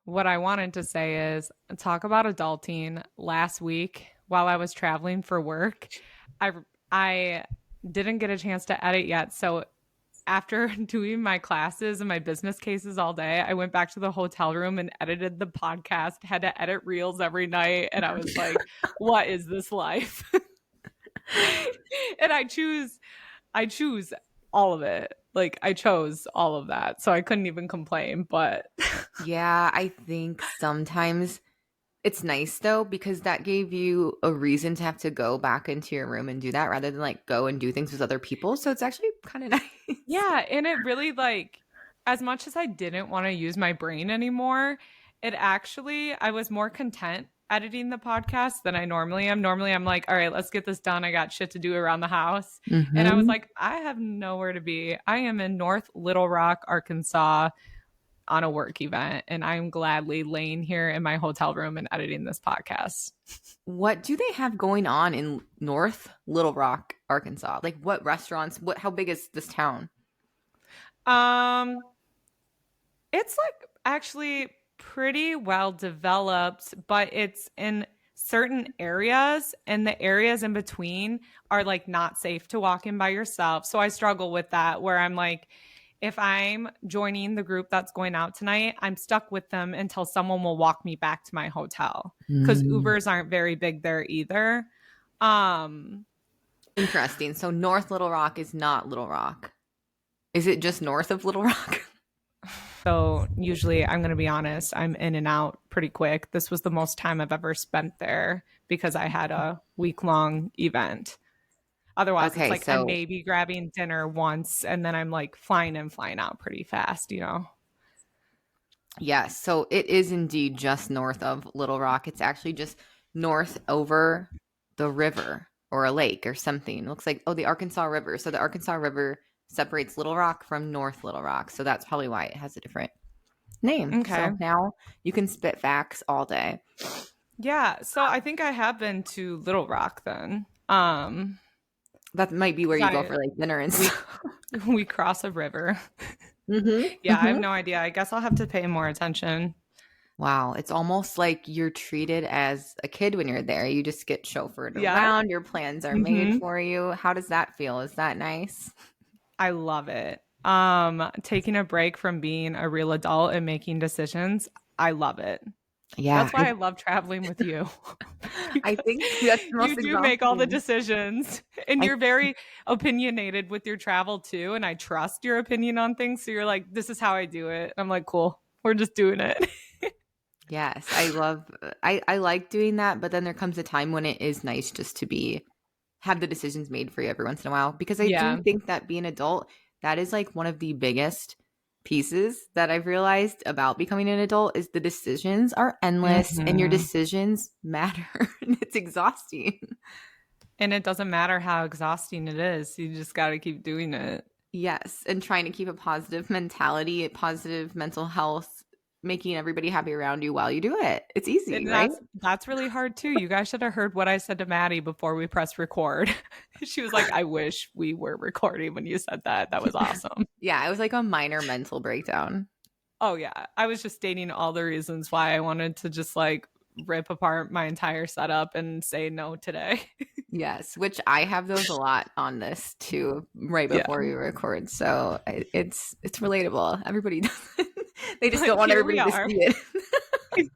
what I wanted to say is talk about adulting. Last week, while I was traveling for work, I I didn't get a chance to edit yet. So after doing my classes and my business cases all day, I went back to the hotel room and edited the podcast, had to edit reels every night. And I was like, what is this life? And I choose all of it. Like I chose all of that. So I couldn't even complain. But Yeah, I think sometimes it's nice though, because that gave you a reason to have to go back into your room and do that rather than like go and do things with other people. So it's actually kind of nice. yeah, and it really like as much as I didn't want to use my brain anymore, it actually I was more content editing the podcast than I normally am. Normally I'm like, all right, let's get this done. I got shit to do around the house. And I was Mm-hmm. like, I have nowhere to be. I am in North Little Rock, Arkansas on a work event, and I'm gladly laying here in my hotel room and editing this podcast. What do they have going on in North Little Rock, Arkansas? Like what restaurants? How big is this town? Um It's like actually pretty well developed, but it's in certain areas, and the areas in between are like not safe to walk in by yourself. So I struggle with that where I'm like, if I'm joining the group that's going out tonight, I'm stuck with them until someone will walk me back to my hotel because Mm. Ubers aren't very big there either. Um, Interesting. So North Little Rock is not Little Rock. Is it just north of Little Rock? So usually, I'm going to be honest, I'm in and out pretty quick. This was the most time I've ever spent there because I had a week-long event. Otherwise, it's Okay, like I'm so maybe grabbing dinner once and then I'm like flying in, flying out pretty fast, you know? yes, so it is indeed just north of Little Rock. It's actually just north over the river or a lake or something. It looks like, oh, the Arkansas River. So the Arkansas River separates Little Rock from North Little Rock. So that's probably why it has a different name. Okay. So now you can spit facts all day. Yeah. So I think I have been to Little Rock then. That might be where 'Cause you go for like dinner and we stuff. we cross a river. Yeah, I have Mm-hmm. no idea. I guess I'll have to pay more attention. Wow, it's almost like you're treated as a kid when you're there. You just get chauffeured Yeah. around, your plans are made Hmm. for you. How does that feel? Is that nice? I love it. Taking a break from being a real adult and making decisions. I love it. Yeah, That's why I love traveling with you I because think that's the you most do make all the exhausting. decisions and I you're very opinionated with your travel too. And I trust your opinion on things. So you're like, this is how I do it. I'm like, cool. We're just doing it. yes, I love I like doing that, but then there comes a time when it is nice just to be have the decisions made for you every once in a while because I do Yeah. think that being an adult, that is like one of the biggest pieces that I've realized about becoming an adult is the decisions are endless and your Hmm. decisions matter and it's exhausting. And it doesn't matter how exhausting it is. You just got to keep doing it. Yes, and trying to keep a positive mentality, a positive mental health, making everybody happy around you while you do it. It's easy, And right? that's really hard too. You guys should have heard what I said to Maddie before we pressed record. She was like, I wish we were recording when you said that. That was awesome. Yeah, it was like a minor mental breakdown. Oh yeah. I was just stating all the reasons why I wanted to just like rip apart my entire setup and say no today. Yes, which I have those a lot on this too, right Yeah. before we record. So it's relatable. Everybody does it. They just But don't want here we everybody to are. see it.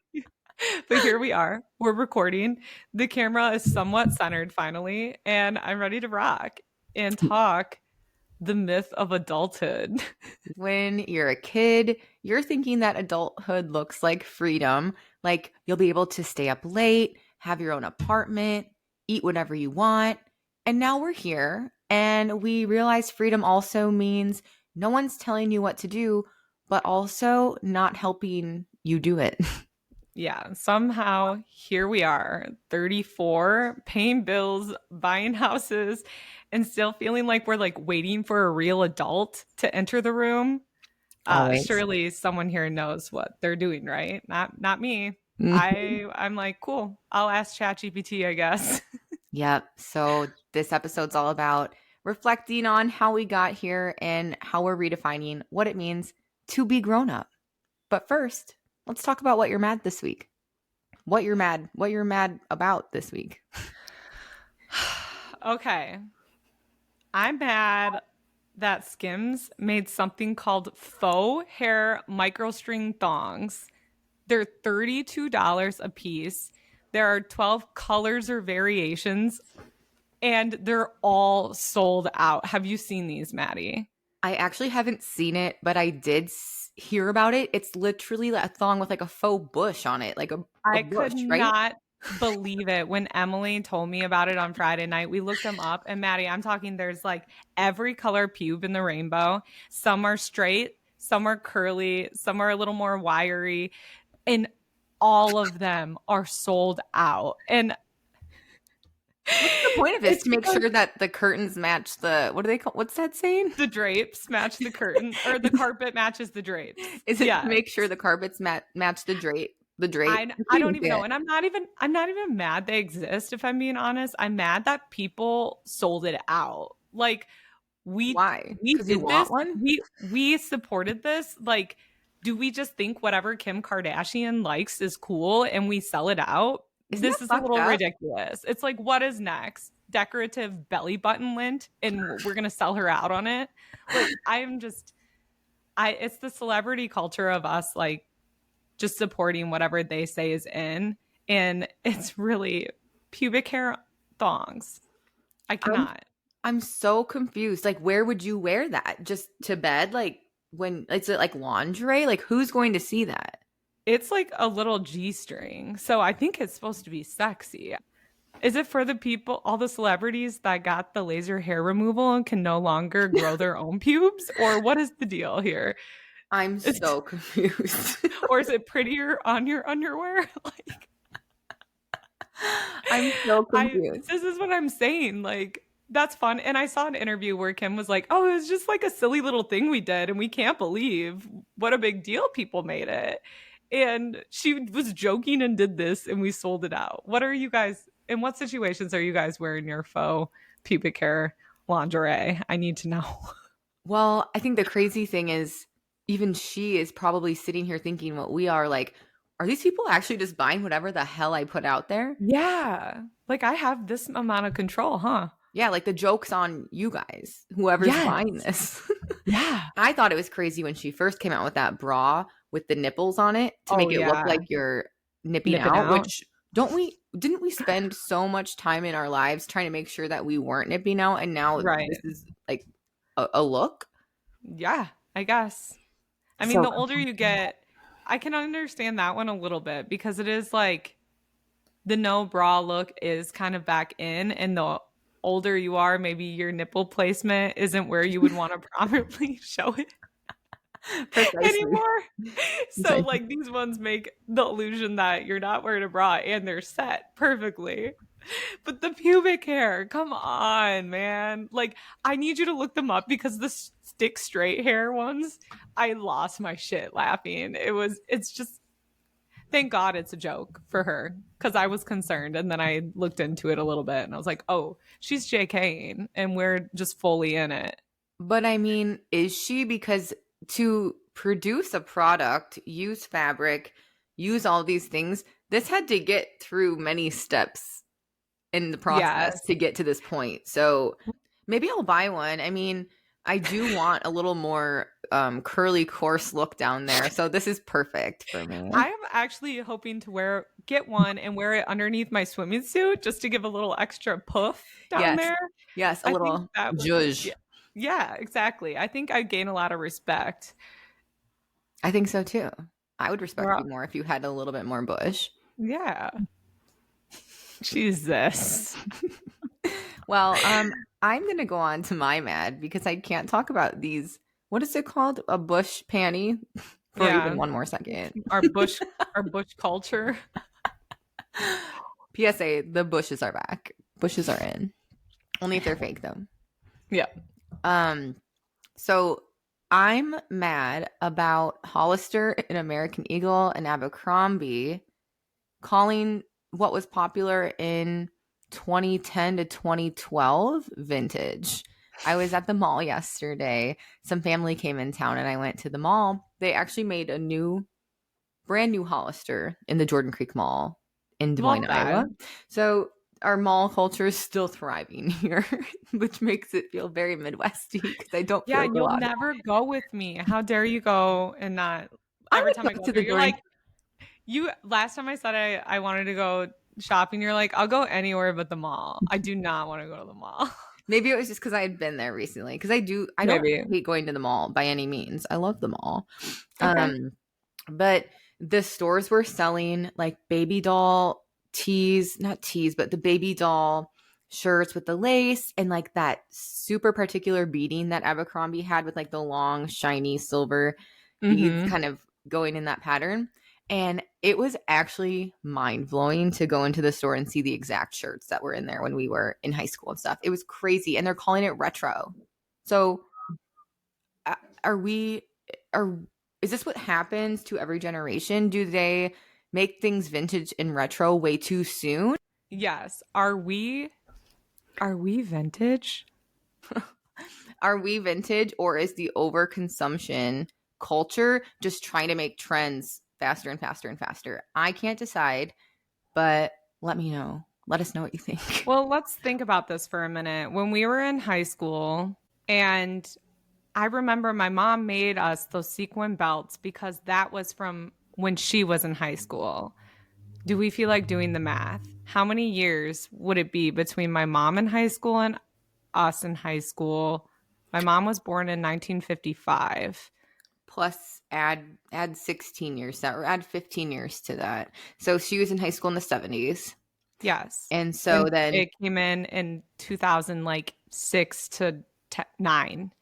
But here we are. We're recording. The camera is somewhat centered finally, and I'm ready to rock and talk the myth of adulthood. When you're a kid, you're thinking that adulthood looks like freedom, like you'll be able to stay up late, have your own apartment, eat whatever you want. And now we're here and we realize freedom also means no one's telling you what to do, but also not helping you do it. Yeah, somehow here we are, 34, paying bills, buying houses, and still feeling like we're like waiting for a real adult to enter the room. Always. Surely someone here knows what they're doing, right? Not me. I'm like, cool. I'll ask ChatGPT, I guess. Yep. So this episode's all about reflecting on how we got here and how we're redefining what it means to be grown up. But first, Let's talk about what you're mad this week. What you're mad about this week. Okay. I'm mad that Skims made something called faux hair microstring thongs. They're $32 a piece. There are 12 colors or variations, and they're all sold out. Have you seen these, Maddie? I actually haven't seen it, but I did hear about it. It's literally a thong with like a faux bush on it, like a I could bush, right? not believe it when Emily told me about it on Friday night. We looked them up, and Maddie, I'm talking, there's like every color pube in the rainbow. Some are straight, some are curly, some are a little more wiry, and all of them are sold out. And What's the point of this? it's To make because sure that the curtains match the, what do they call, what's that saying? the drapes match the curtain, or the carpet matches the drapes. Is it to Yeah. make sure the carpets match the drape? The drape. I don't even know. And I'm not even mad they exist, if I'm being honest. I'm mad that people sold it out. Like we Why? we Because you did this. want one? We supported this. Like, do we just think whatever Kim Kardashian likes is cool and we sell it out? Isn't that This is a fucked little up? ridiculous. It's like, what is next? Decorative belly button lint, and we're gonna sell her out on it. Like, it's the celebrity culture of us, like, just supporting whatever they say is in. And it's really pubic hair thongs. I I'm cannot. I'm so confused. Like, where would you wear that? Just to bed? Like, when is it like lingerie? Like, who's going to see that? It's like a little G string. So I think it's supposed to be sexy. Is it for the people, all the celebrities that got the laser hair removal and can no longer grow their own pubes? Or what is the deal here? I'm It's, so confused. or is it prettier on your underwear? Like, I'm so I confused. this is what I'm saying. Like, that's fun. And I saw an interview where Kim was like, "Oh, it was just like a silly little thing we did, and we can't believe what a big deal people made it." And she was joking and did this, and we sold it out. What are you guys? In what situations are you guys wearing your faux pubic hair lingerie? I need to know. Well, I think the crazy thing is, even she is probably sitting here thinking what we are like, are these people actually just buying whatever the hell I put out there? Yeah, like I have this amount of control, huh? Yeah, like the joke's on you guys, whoever's Yes. buying this. Yeah. I thought it was crazy when she first came out with that bra with the nipples on it to Oh make it look yeah. like you're nipping Nipping out, out. which didn't we spend so much time in our lives trying to make sure that we weren't nipping out, and now Right. this is like a look? Yeah, I guess. I mean, So the older you get, I can understand that one a little bit because it is like the no bra look is kind of back in, and the older you are, maybe your nipple placement isn't where you would want to prominently show it precisely. anymore. So, Precisely. like, these ones make the illusion that you're not wearing a bra and they're set perfectly. But the pubic hair, come on, man. Like, I need you to look them up because the stick straight hair ones, I lost my shit laughing. It's just, thank God it's a joke for her because I was concerned. And then I looked into it a little bit and I was like, oh, she's JKing and we're just fully in it. But I mean, is she? Because to produce a product, use fabric, use all these things, this had to get through many steps in the process Yes. to get to this point. So maybe I'll buy one. I mean, I do want a little more curly, coarse look down there. So this is perfect for me. I am actually hoping to get one and wear it underneath my swimming suit just to give a little extra poof down Yes. there. Yes, a I think little that would, zhuzh. yeah, yeah, exactly. I think I'd gain a lot of respect. I think so too. I would respect We're you all- more if you had a little bit more bush. yeah. Jesus. Well, I'm gonna go on to my mad because I can't talk about these. What is it called? A bush panty for Yeah. even one more second. Our bush culture. PSA: the bushes are back. Bushes are in. Only if they're fake though. Yeah. So I'm mad about Hollister and American Eagle and Abercrombie calling what was popular in 2010 to 2012 vintage. I was at the mall yesterday. Some family came in town and I went to the mall. They actually made a new brand new Hollister in the Jordan Creek Mall in Des Love Moines, that. Iowa. So our mall culture is still thriving here, which makes it feel very Midwesty because I don't feel Yeah, like and a you'll lot of never go with me. How dare you go and not I every time I would go go to there, the you're Jordan. like, you last time I said I wanted to go shopping, you're like, I'll go anywhere but the mall. I do not want to go to the mall. Maybe it was just because I had been there recently. Because I don't Maybe. hate going to the mall by any means. I love the mall. Okay. Um, but the stores were selling like baby doll tees, not tees, but the baby doll shirts with the lace and like that super particular beading that Abercrombie had with like the long, shiny silver beads Mm-hmm. kind of going in that pattern. And it was actually mind blowing to go into the store and see the exact shirts that were in there when we were in high school and stuff. It was crazy. And they're calling it retro. So uh, are we, are, is this what happens to every generation? Do they make things vintage and retro way too soon? Yes. Are we vintage? Are we vintage, or is the overconsumption culture just trying to make trends faster and faster and faster? I can't decide, but let me know. Let us know what you think. Well, let's think about this for a minute. When we were in high school, and I remember my mom made us those sequin belts because that was from when she was in high school. Do we feel like doing the math? How many years would it be between my mom in high school and us in high school? My mom was born in 1955. Plus add 16 years to that, or add 15 years to that. So she was in high school in the 70s. Yes. And so And then it came in 2000 like 6 to 9.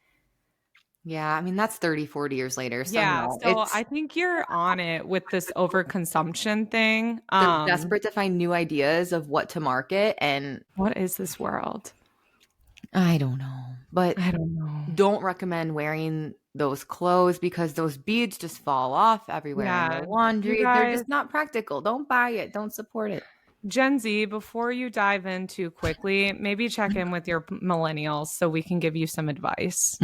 yeah, I mean that's 30, 40 years later. So Yeah, no, so it's I think you're on it with this overconsumption thing. they're desperate to find new ideas of what to market, and What is this world? I don't know. But I don't know. don't recommend wearing those clothes because those beads just fall off everywhere in the Yeah, you laundry. They're guys, just not practical. Don't buy it. Don't support it. Gen Z, before you dive in too quickly, maybe check in with your millennials so we can give you some advice.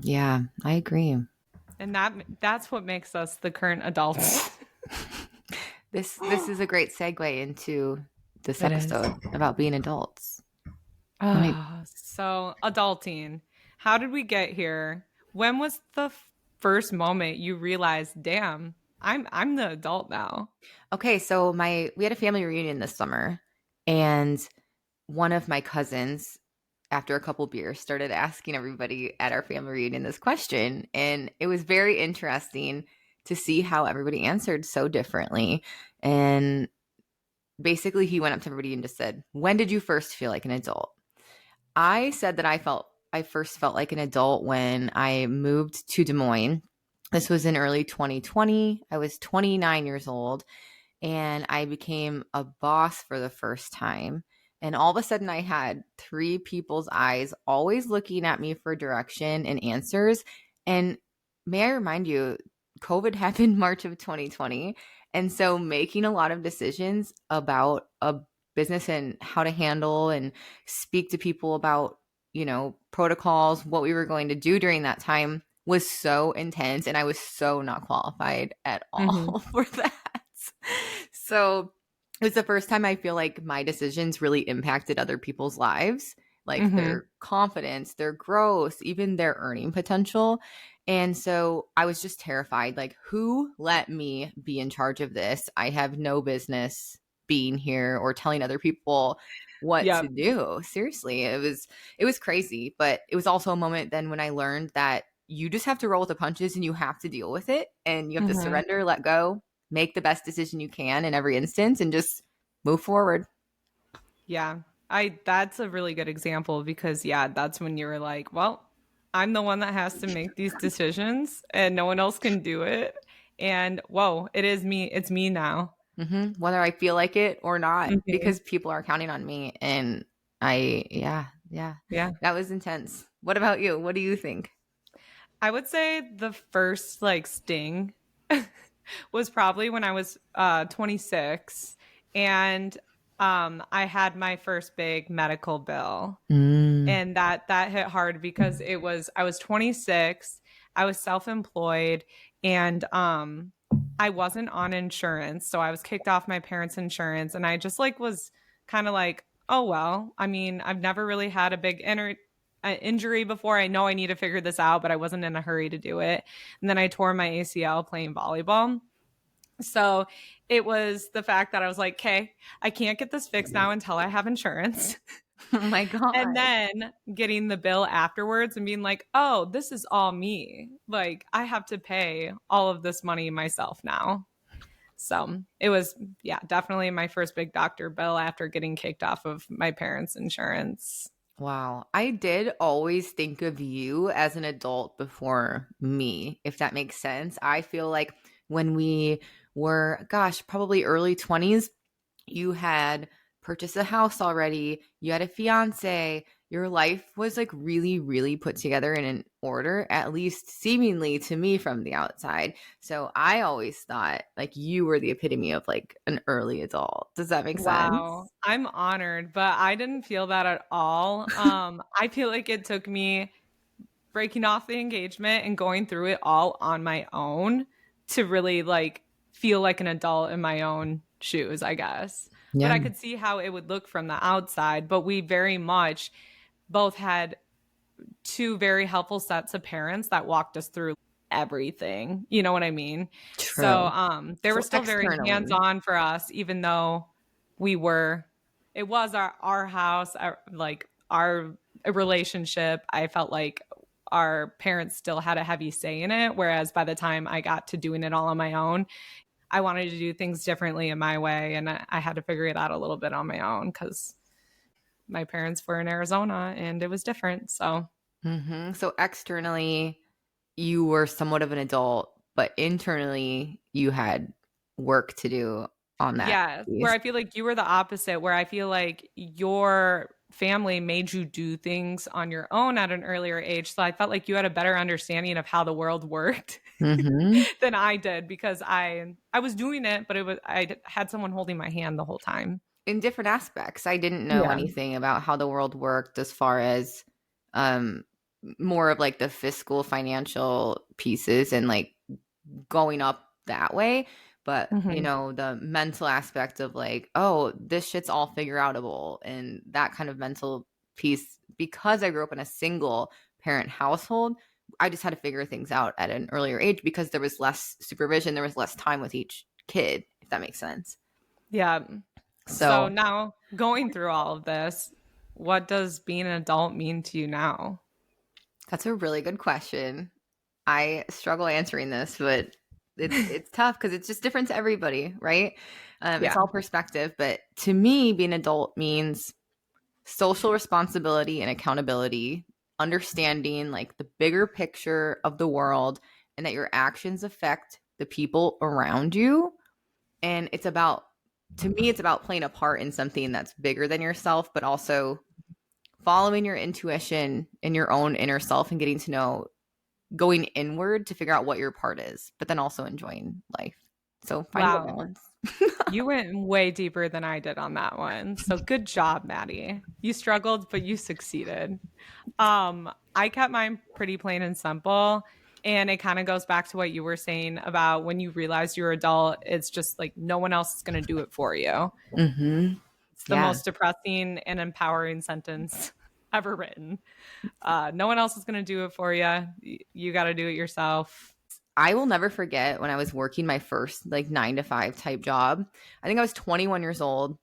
Yeah, I agree. And that's what makes us the current adults. This is a great segue into this It is. episode about being adults. Let me So adulting. How did we get here? When was the first moment you realized, damn, I'm the adult now? Okay, so we had a family reunion this summer, and one of my cousins, after a couple beers, started asking everybody at our family reunion this question, and it was very interesting to see how everybody answered so differently. And basically, he went up to everybody and just said, "When did you first feel like an adult?" I said that I first felt like an adult when I moved to Des Moines. This was in early 2020. I was 29 years old and I became a boss for the first time. And all of a sudden, I had three people's eyes always looking at me for direction and answers. And may I remind you, COVID happened March of 2020. And so, making a lot of decisions about a business and how to handle and speak to people about, protocols, what we were going to do during that time was so intense. And I was so not qualified at Hmm. all for that. So it was the first time I feel like my decisions really impacted other people's lives, like Hmm. their confidence, their growth, even their earning potential. And so I was just terrified. Like, who let me be in charge of this? I have no business being here or telling other people what to Yep. do. Seriously, it was crazy, but it was also a moment then when I learned that you just have to roll with the punches and you have to deal with it and you have to Hmm. surrender, let go, make the best decision you can in every instance and just move forward. Yeah. That's a really good example because yeah, that's when you were like, well, I'm the one that has to make these decisions and no one else can do it. And whoa, it is me. It's me now. Whether I feel like it or not, Hmm. because people are counting on me. And yeah, Yeah. that was intense. What about you? What do you think? I would say the first like sting was probably when I was 26 and I had my first big medical bill. Mm. And that hit hard because I was 26, I was self-employed, and I wasn't on insurance, so I was kicked off my parents' insurance, and I just like was kind of like, oh well. I mean, I've never really had a big injury before. I know I need to figure this out, but I wasn't in a hurry to do it. And then I tore my ACL playing volleyball. So it was the fact that I was like, okay, I can't get this fixed now until I have insurance. Oh my And God. then getting the bill afterwards and being like, oh, this is all me. Like, I have to pay all of this money myself now. So it was, yeah, definitely my first big doctor bill after getting kicked off of my parents' insurance. Wow. I did always think of you as an adult before me, if that makes sense. I feel like when we were, gosh, probably early 20s, you had purchased a house already, you had a fiance, your life was like really, really put together and in order, at least seemingly to me from the outside. So I always thought like you were the epitome of like an early adult. Does that make Wow. sense? I'm honored, but I didn't feel that at all. I feel like it took me breaking off the engagement and going through it all on my own to really like feel like an adult in my own shoes, I guess. But Yeah. I could see how it would look from the outside, but we very much both had two very helpful sets of parents that walked us through everything. You know what I mean? So True. they were So still very externally. hands-on for us, even though we were it was our house, our relationship. I felt like our parents still had a heavy say in it. Whereas by the time I got to doing it all on my own, I wanted to do things differently in my way. And I had to figure it out a little bit on my own because my parents were in Arizona and it was different. So So externally, you were somewhat of an adult, but internally, you had work to do on that yeah, where piece. I feel like you were the opposite, where I feel like your family made you do things on your own at an earlier age. So I felt like you had a better understanding of how the world worked hmm than I did because I was doing it, but it was I had someone holding my hand the whole time. In different aspects, I didn't know Yeah. anything about how the world worked as far as um, more of like the fiscal financial pieces and like going up that way. But, you Hmm. know, the mental aspect of like, oh, this shit's all figure outable and that kind of mental piece, because I grew up in a single parent household, I just had to figure things out at an earlier age because there was less supervision, there was less time with each kid, if that makes sense. Yeah. So So now going through all of this, what does being an adult mean to you now? that's a really good question. I struggle answering this, but it's tough because it's just different to everybody, right? It's Yeah. all perspective. But to me, being an adult means social responsibility and accountability, understanding like the bigger picture of the world, and that your actions affect the people around you. And it's about, to me, it's about playing a part in something that's bigger than yourself, but also following your intuition in your own inner self and getting to know, going inward to figure out what your part is, but then also enjoying life. So finding a Wow. balance. You went way deeper than I did on that one. So good job, Maddie. You struggled, but you succeeded. I kept mine pretty plain and simple. And it kind of goes back to what you were saying about when you realize you're adult, it's just like no one else is going to do it for you. Mm-hmm. It's the Yeah. most depressing and empowering sentence ever written. No one else is going to do it for you. You got to do it yourself. I will never forget when I was working my first like 9 to 5 type job. I think I was 21 years old.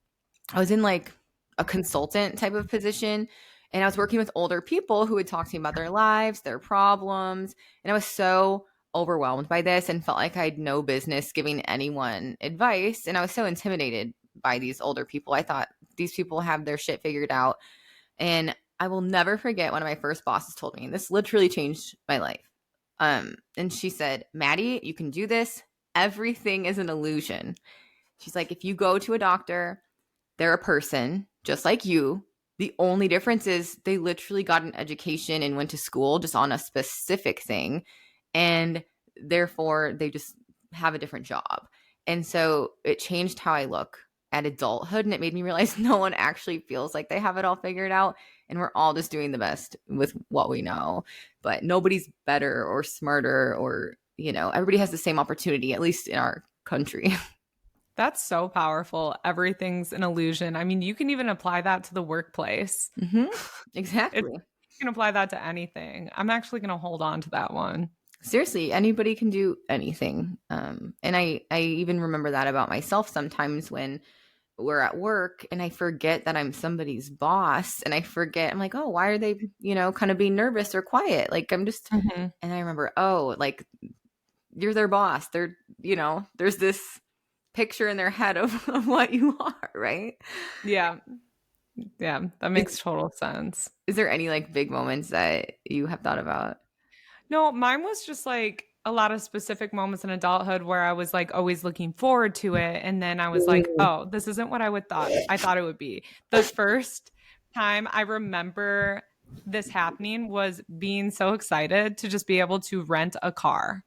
I was in like a consultant type of position, and I was working with older people who would talk to me about their lives, their problems. And I was so overwhelmed by this and felt like I had no business giving anyone advice. And I was so intimidated by these older people. I thought these people have their shit figured out. And I will never forget one of my first bosses told me, and this literally changed my life. And she said, Maddie, you can do this. Everything is an illusion. She's like, if you go to a doctor, they're a person just like you. The only difference is they literally got an education and went to school just on a specific thing. And therefore, they just have a different job. And so it changed how I look at adulthood. And it made me realize no one actually feels like they have it all figured out. And we're all just doing the best with what we know. But nobody's better or smarter or, you know, everybody has the same opportunity, at least in our country. That's so powerful. Everything's an illusion. I mean, you can even apply that to the workplace. Hmm. It, Exactly. you can apply that to anything. I'm actually going to hold on to that one. Seriously, anybody can do anything. And I even remember that about myself sometimes when we're at work and I forget that I'm somebody's boss and I forget, I'm like, oh, why are they, kind of being nervous or quiet? Like, I'm just, Hmm. and I remember, oh, like you're their boss. There's this picture in their head of what you are, right? Yeah. Yeah. That Is, makes total sense. is there any like big moments that you have thought about? No, mine was just like a lot of specific moments in adulthood where I was like always looking forward to it. And then I was like, Ooh. oh, this isn't what I thought it would be. The first time I remember this happening was being so excited to just be able to rent a car.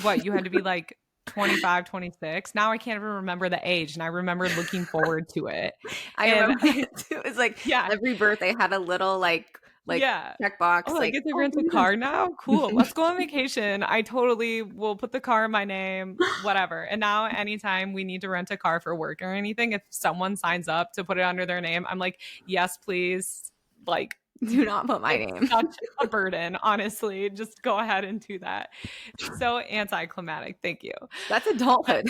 What, you had to be like 25, 26. Now I can't even remember the age. And I remember looking forward to it. I And remember it too. It's like yeah, every birthday had a little like yeah. checkbox, Oh, I like, get to oh, rent a car now? Cool. Let's go on vacation. I totally will put the car in my name, whatever. And now, anytime we need to rent a car for work or anything, if someone signs up to put it under their name, I'm like, yes, please. Like, do not put my it's name. such a burden, honestly. Just go ahead and do that. It's so anticlimactic. Thank you. That's But adulthood.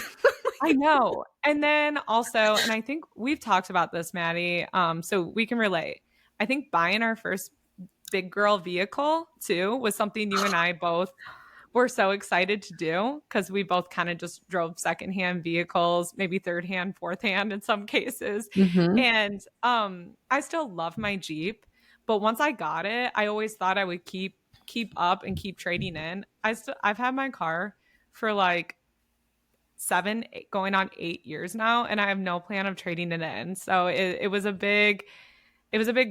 I know. And then also, and I think we've talked about this, Maddie, so we can relate. I think buying our first big girl vehicle too was something you and I both were so excited to do because we both kind of just drove secondhand vehicles, maybe third hand, fourth hand in some cases. Hmm. And I still love my Jeep, but once I got it, I always thought I would keep up and keep trading in. I've had my car for like 7 going on 8 years now, and I have no plan of trading it in. So it was a big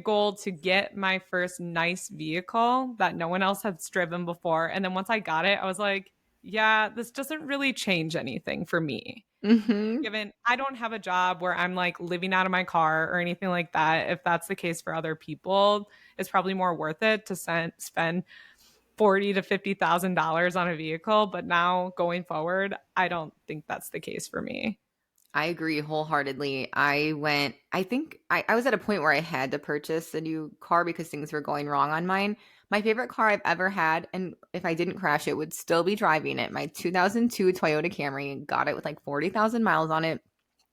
goal to get my first nice vehicle that no one else had driven before. And then once I got it, I was like, yeah, this doesn't really change anything for me. Hmm. Given I don't have a job where I'm like living out of my car or anything like that. If that's the case for other people, it's probably more worth it to spend 40 to $50,000 on a vehicle. But now going forward, I don't think that's the case for me. I agree wholeheartedly. I think I was at a point where I had to purchase a new car because things were going wrong on mine. My favorite car I've ever had, and if I didn't crash it, would still be driving it. My 2002 Toyota Camry, got it with like 40,000 miles on it.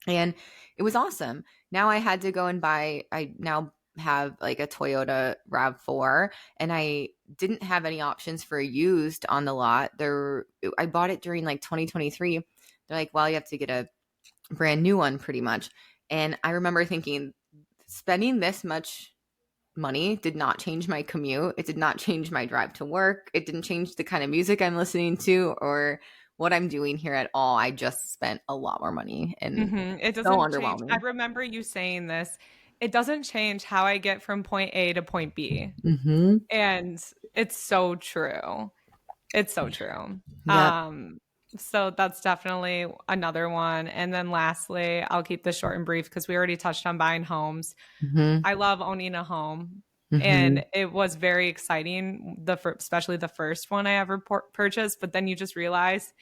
And it was awesome. Now I had to go and I now have like a Toyota RAV4, and I didn't have any options for used on the lot. I bought it during like 2023. They're like, well, you have to get a brand new one pretty much. And I remember thinking, spending this much money did not change my commute. It did not change my drive to work. It didn't change the kind of music I'm listening to or what I'm doing here at all. I just spent a lot more money and It so doesn't change. I underwhelming. remember you saying this. It doesn't change how I get from point A to point B. Mm-hmm. And it's so true. It's so true. Yep. So that's definitely another one. And then lastly, I'll keep this short and brief because we already touched on buying homes. Mm-hmm. I love owning a home. Mm-hmm. And it was very exciting, especially the first one I ever purchased. But then you just realize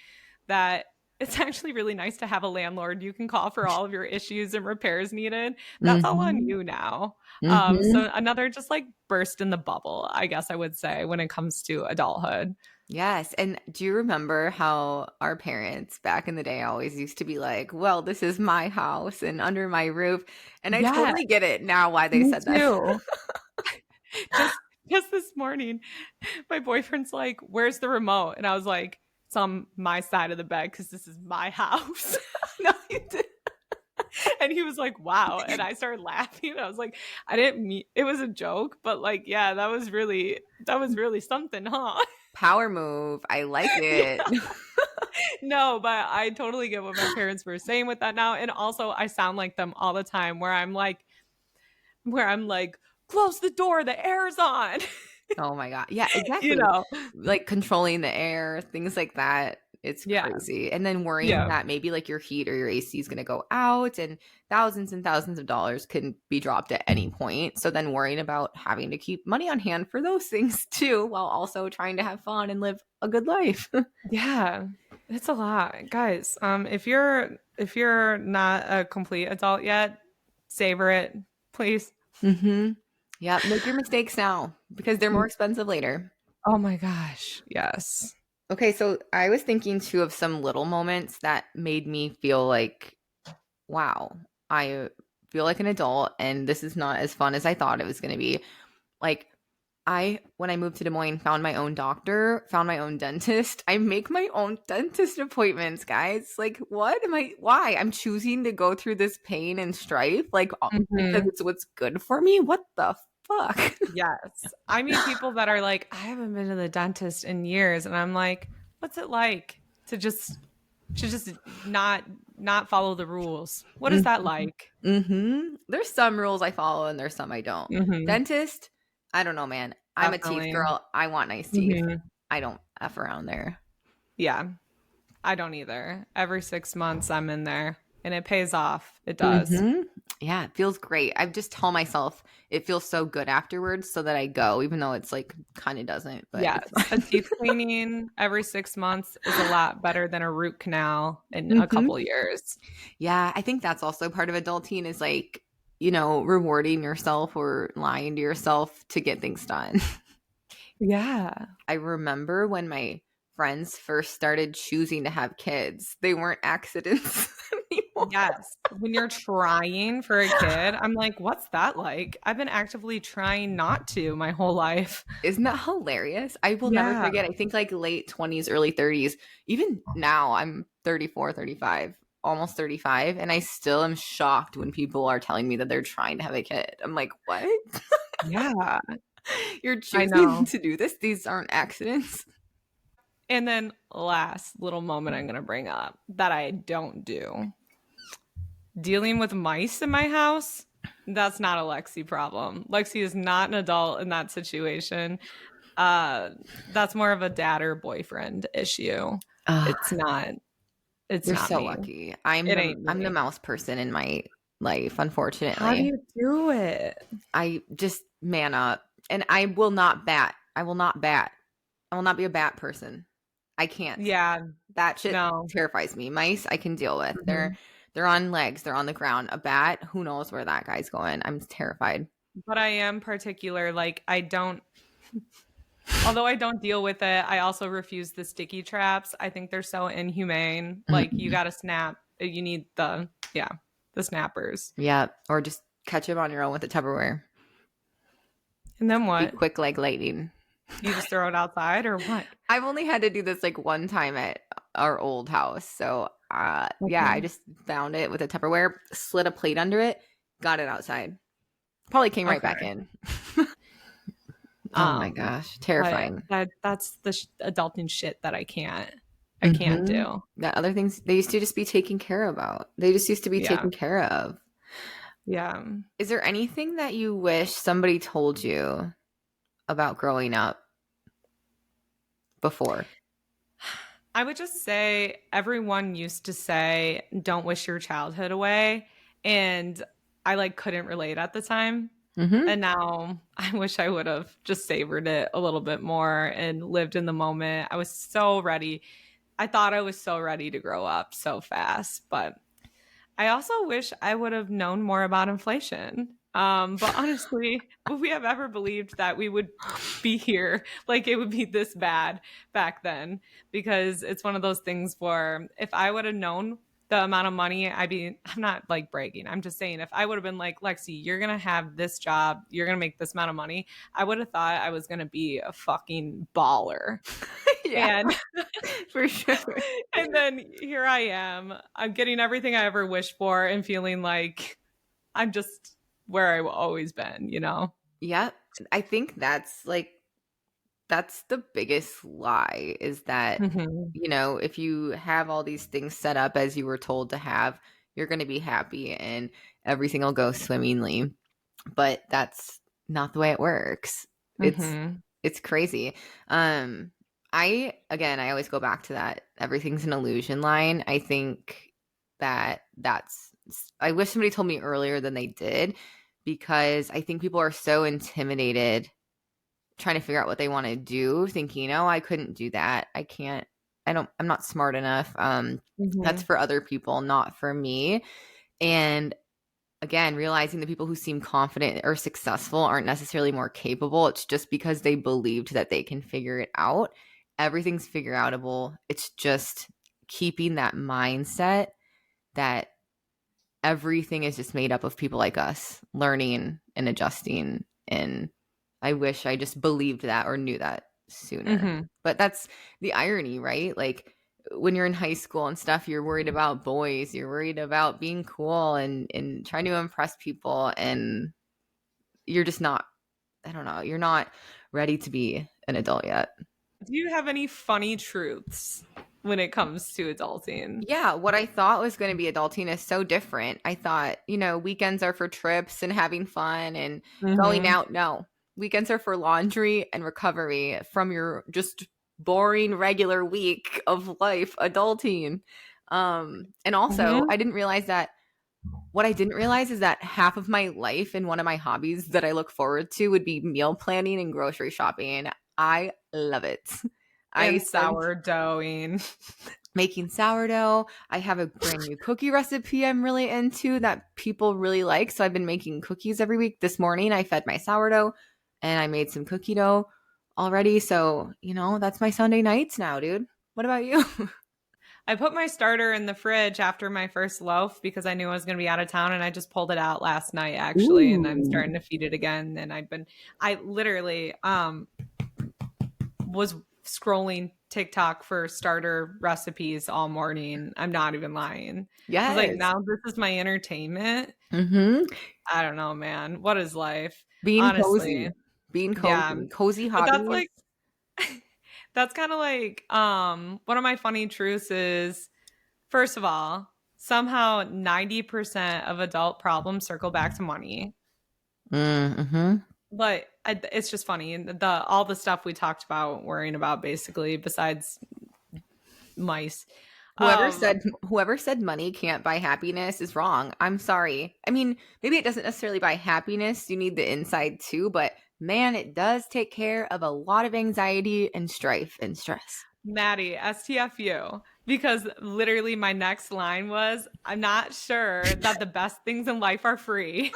that it's actually really nice to have a landlord you can call for all of your issues and repairs needed. That's all on Mm-hmm. you now. Mm-hmm. So another just like burst in the bubble, I guess I would say, when it comes to adulthood. Yes. And do you remember how our parents back in the day always used to be like, well, this is my house and under my roof? And I Yeah, totally get it now why they me said that. too. Just this morning, my boyfriend's like, "Where's the remote?" And I was like, "It's on my side of the bed because this is my house." No, you did. And he was like, "Wow!" And I started laughing. I was like, "I didn't mean it was a joke, but like, yeah, that was really something, huh?" Power move. I like it. Yeah. No, but I totally get what my parents were saying with that now, and also I sound like them all the time, where I'm like, "Close the door, the air's on." Oh my God. Yeah, you exactly. know? Like controlling the air, things like that. It's Yeah, crazy. And then worrying yeah. that maybe like your heat or your AC is going to go out and thousands of dollars can be dropped at any point. So then worrying about having to keep money on hand for those things too, while also trying to have fun and live a good life. Yeah. It's a lot, guys. If you're not a complete adult yet, savor it, please. Mm-hmm. Yeah, make your mistakes now because they're more expensive later. Oh my gosh, yes. Okay, so I was thinking too of some little moments that made me feel like, wow, I feel like an adult and this is not as fun as I thought it was going to be. Like, when I moved to Des Moines, found my own doctor, found my own dentist. I make my own dentist appointments, guys. Like, why? I'm choosing to go through this pain and strife, like, because Hmm. it's what's good for me? What the fuck? Yes. I meet people that are like, I haven't been to the dentist in years, and I'm like, what's it like to just not follow the rules? What is that like? Mm-hmm. There's some rules I follow and there's some I don't. Hmm. Dentist, I don't know, man. I'm a teeth Definitely. girl. I want nice teeth. Hmm. I don't F around there. Yeah, I don't either. Every 6 months I'm in there and it pays off. It does. Mm-hmm. Yeah, it feels great. I just tell myself it feels so good afterwards so that I go, even though it's like kind of doesn't, but it's Yes, a fine. teeth cleaning every 6 months is a lot better than a root canal in a Mm-hmm. couple years. Yeah, I think that's also part of adulting is like, rewarding yourself or lying to yourself to get things done. Yeah. I remember when my friends first started choosing to have kids, they weren't accidents anymore. Yes. When you're trying for a kid, I'm like, what's that like? I've been actively trying not to my whole life. Isn't that hilarious? I will never Yeah. forget. I think like late 20s, early 30s. Even now, I'm 34, 35, almost 35, and I still am shocked when people are telling me that they're trying to have a kid. I'm like, what? Yeah. You're I choosing know. to do this? These aren't accidents. And then last little moment I'm going to bring up that I don't do. Dealing with mice in my house, that's not a Lexi problem. Lexi is not an adult in that situation. Uh that's more of a dad or boyfriend issue. Oh, It's not it's you're not so me. lucky. It ain't I'm the me. mouse person in my life, How do unfortunately. you do it? I just man up and I will not bat. I will not bat. I will not be a bat person. I can't. Yeah, That shit no. terrifies me. Mice I can deal with. Mhm. They're on legs, they're on the ground. A bat, who knows where that guy's going. I'm terrified. But I am particular, like I don't although I don't deal with it, I also refuse the sticky traps. I think they're so inhumane. Like you Mm-mm. got to snap. You need the snappers. Yeah, or just catch him on your own with a Tupperware. And then Be what? quick like lightning. You just throw it outside or what? I've only had to do this like one time at our old house. So, yeah, I Okay. just found it with a Tupperware, slid a plate under it, got it outside. Probably came right back Okay. in. Oh my Um, gosh, but terrifying. that's the adulting shit that I can't Mm-hmm. do. That other things they used to just be taken care about. They just used to be Yeah. taken care of. Yeah. Is there anything that you wish somebody told you about growing up before? I would just say everyone used to say, don't wish your childhood away. And I like couldn't relate at the time. Mm-hmm. And now I wish I would have just savored it a little bit more and lived in the moment. I was so ready. I thought I was so ready to grow up so fast, but I also wish I would have known more about inflation. But honestly, would we have ever believed that we would be here like it would be this bad back then? Because it's one of those things where if I would have known the amount of money I'm not like bragging. I'm just saying if I would have been like, Lexi, you're gonna have this job, you're gonna make this amount of money, I would have thought I was gonna be a fucking baller. Yeah, And for sure. and then here I am. I'm getting everything I ever wished for and feeling like I'm just where I've always been, you know? Yep. I think that's the biggest lie is that, Hmm. if you have all these things set up as you were told to have, you're going to be happy and everything will go swimmingly. But that's not the way it works. It's Hmm. it's crazy. Um I always go back to that everything's an illusion line. I think that's I wish somebody told me earlier than they did because I think people are so intimidated trying to figure out what they want to do, thinking, "Oh, I couldn't do that. I can't. I'm not smart enough. That's Mhm. for other people, not for me. And again, realizing the people who seem confident or successful aren't necessarily more capable. It's just because they believed that they can figure it out. Everything's figure outable. It's just keeping that mindset that everything is just made up of people like us learning and adjusting. And I wish I just believed that or knew that sooner. Mhm. But that's the irony, right? Like when you're in high school and stuff, you're worried about boys, you're worried about being cool and trying to impress people. And you're just not, I don't know, you're not ready to be an adult yet. Do you have any funny truths when it comes to adulting? Yeah, what I thought was going to be adulting is so different. I thought, weekends are for trips and having fun and going Mhm. out. No, weekends are for laundry and recovery from your just boring regular week of life, adulting. And also, Mhm. I didn't realize that what I didn't realize is that half of my life and one of my hobbies that I look forward to would be meal planning and grocery shopping. I love it. I And spend sourdoughing. making sourdough. I have a brand new cookie recipe I'm really into that people really like. So I've been making cookies every week. This morning I fed my sourdough and I made some cookie dough already. So, that's my Sunday nights now, dude. What about you? I put my starter in the fridge after my first loaf because I knew I was going to be out of town, and I just pulled it out last night actually, and I'm Ooh. starting to feed it again. And I literally was scrolling TikTok for starter recipes all morning. I'm not even lying. I was like, Yes. now this is my entertainment. Mm-hmm. I don't know, man. What is life? Being Honestly. cozy. Being Yeah. cozy. Cozy But that's hobbies. like that's kind of like one of my funny truths is first of all, somehow 90% of adult problems circle back to money. Mm-hmm. But it's just funny. The all the stuff we talked about worrying about basically besides mice. Whoever Um said whoever said money can't buy happiness is wrong. I'm sorry. I mean, maybe it doesn't necessarily buy happiness. You need the inside too, but man, it does take care of a lot of anxiety and strife and stress. Maddie, STFU. Because literally my next line was, I'm not sure that the best things in life are free.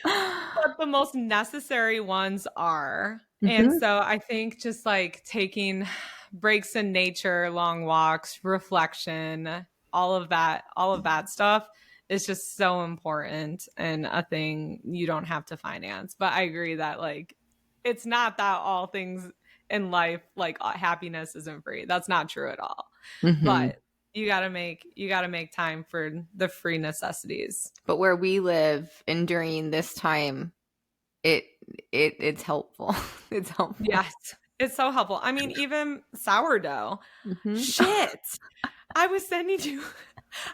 But the most necessary ones are. And Hmm. so I think just like taking breaks in nature, long walks, reflection, all of that stuff is just so important and a thing you don't have to finance. But I agree that like it's not that all things in life like happiness isn't free. That's not true at all. Hmm. But you got to make time for the free necessities. But where we live and during this time, it it's helpful. It's helpful. Yes. It's so helpful. I mean, even sourdough. Hmm. Shit. I was sending you,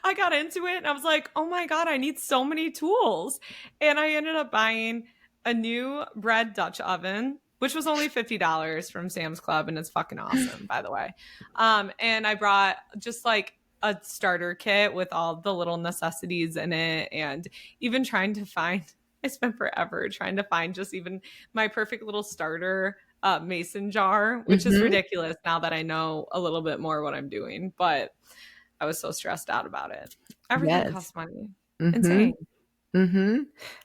I got into it and I was like, oh my God, I need so many tools. And I ended up buying a new bread Dutch oven, which was only $50 from Sam's Club. And it's fucking awesome, by the way. And I brought just like a starter kit with all the little necessities in it. And even trying to find, I spent forever trying to find just even my perfect little starter mason jar, which is Hmm. ridiculous now that I know a little bit more what I'm doing. But I was so stressed out about it. Everything Yes. costs money. Hmm. Insane. Hmm.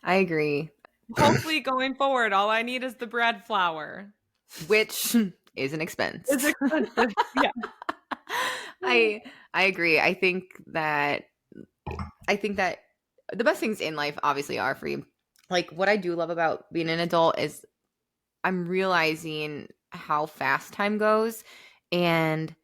I agree. Hopefully, going forward, all I need is the bread flour. Which is an expense. It's expensive. Yeah. I I agree. I think that the best things in life obviously are free. Like what I do love about being an adult is I'm realizing how fast time goes and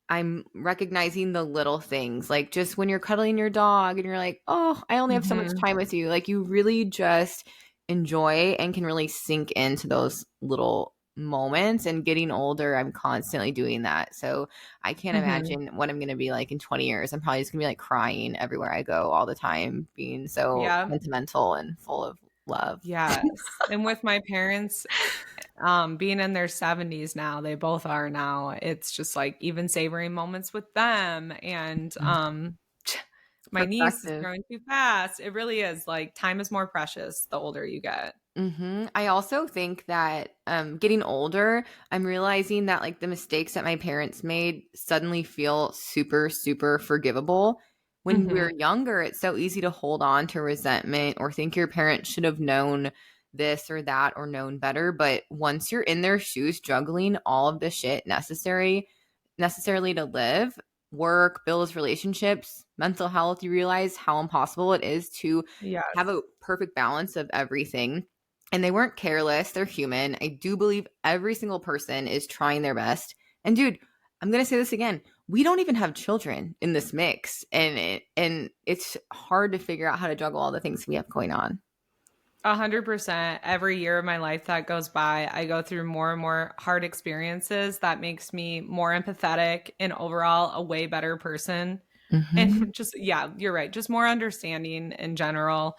I'm recognizing the little things. Like just when you're cuddling your dog and you're like, "Oh, I only have so much Hmm. time with you." Like you really just enjoy and can really sink into those little moments. And getting older, I'm constantly doing that. So I can't Hmm. imagine what I'm going to be like in 20 years. I'm probably just going to be like crying everywhere I go all the time, being so Yeah. sentimental and full of love. Yes. And with my parents, being in their 70s now, they both are now. It's just like even savoring moments with them and My niece is Perspective. growing too fast. It really is like time is more precious the older you get. I also think that getting older, I'm realizing that like the mistakes that my parents made suddenly feel super, super forgivable. When we're Hmm. younger, it's so easy to hold on to resentment or think your parents should have known this or that or known better. But once you're in their shoes, juggling all of the shit necessarily to live, work, bills, relationships, mental health, you realize how impossible it is to have Yes. a perfect balance of everything. And they weren't careless. They're human. I do believe every single person is trying their best. And dude, I'm going to say this again. We don't even have children in this mix, and it's hard to figure out how to juggle all the things we have going on. 100%. Every year of my life that goes by, I go through more and more hard experiences that makes me more empathetic and overall a way better person. Mhm. And just, yeah, you're right. Just more understanding in general.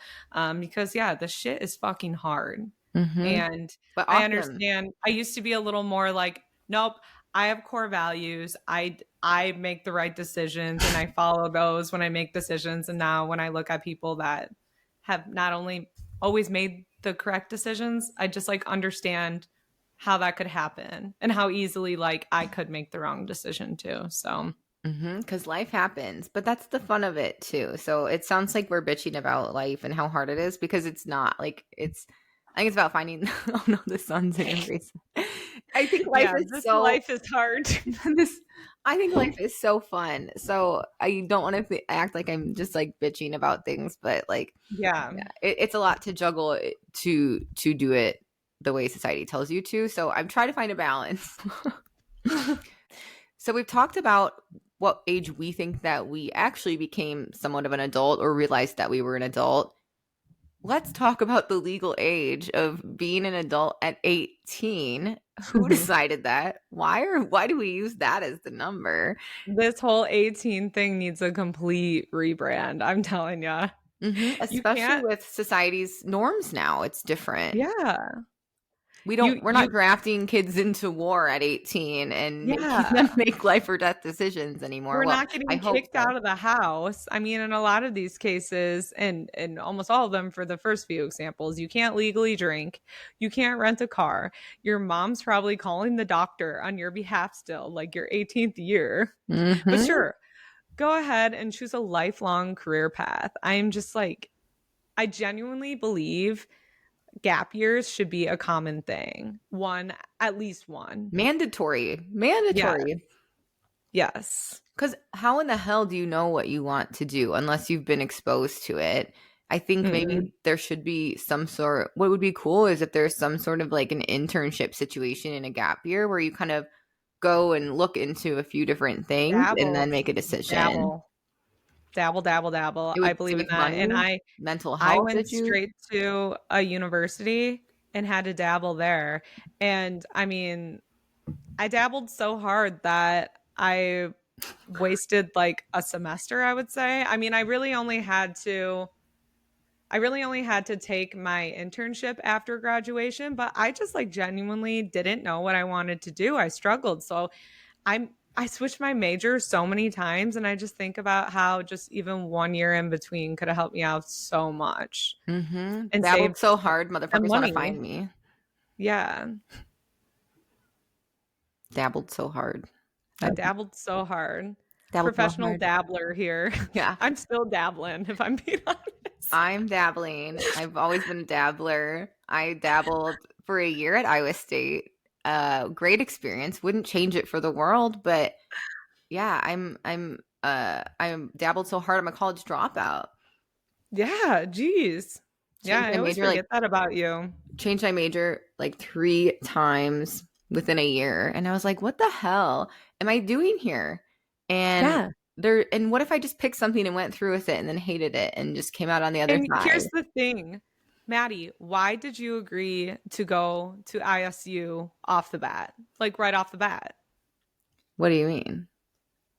Because, yeah, the shit is fucking hard. Mhm. And But I awesome. understand. I used to be a little more like, nope, I have core values. I make the right decisions and I follow those when I make decisions. And now when I look at people that have not only always made the correct decisions, I just like understand how that could happen and how easily like I could make the wrong decision too. So Because life happens, but that's the fun of it too. So it sounds like we're bitching about life and how hard it is because it's not like it's. I think it's about finding. Oh no, the sun's in your face. I think life yeah, is this so. life is hard. This. I think life is so fun. So I don't want to act like I'm just like bitching about things, but like, Yeah. yeah, it's a lot to juggle to do it the way society tells you to. So I'm trying to find a balance. So we've talked about what age we think that we actually became somewhat of an adult or realized that we were an adult. Let's talk about the legal age of being an adult at 18. Who decided that? Why do we use that as the number? This whole 18 thing needs a complete rebrand. I'm telling you. You Especially can't. with society's norms now, it's different. Yeah. We're not drafting kids into war at 18 and making them Yeah. make life or death decisions anymore. We're Well, not I getting hope kicked so. out of the house. I mean, in a lot of these cases, and almost all of them for the first few examples, you can't legally drink. You can't rent a car. Your mom's probably calling the doctor on your behalf still, like your 18th year. But Mhm. sure, go ahead and choose a lifelong career path. I'm just like, I genuinely believe gap years should be a common thing. One, at least one. Mandatory. Yeah. Mandatory. Yes. Because how in the hell do you know what you want to do unless you've been exposed to it? I think maybe Mm-mm. there should be some sort. What would be cool is if there's some sort of like an internship situation in a gap year where you kind of go and look into a few different things and Dabble. then make a decision. Dabble. Dabble, dabble, dabble. It I would believe in save that. And money, I mental I health went issues. straight to a university and had to dabble there. And I mean, I dabbled so hard that I wasted like a semester, I would say. I mean, I really only had to take my internship after graduation, but I just like genuinely didn't know what I wanted to do. I struggled. So I switched my major so many times and I just think about how just even 1 year in between could have helped me out so much and Dabbled saved so hard, some motherfuckers want to money. find me. Yeah. Dabbled so hard. I I've dabbled so hard. dabbled so Professional hard. dabbler here. Yeah. I'm still dabbling if I'm being honest. I'm dabbling. I've always been a dabbler. I dabbled for a year at Iowa State. Great experience. Wouldn't change it for the world, but yeah, I'm dabbled so hard. I'm a college dropout. Yeah, geez. Yeah, Changed I my always major like forget that about you. changed my major like 3 times within a year, and I was like, "What the hell am I doing here?" And Yeah. what if I just picked something and went through with it and then hated it and just came out on the other And side? here's the thing, Maddie, why did you agree to go to ISU off the bat? Like right off the bat. What do you mean?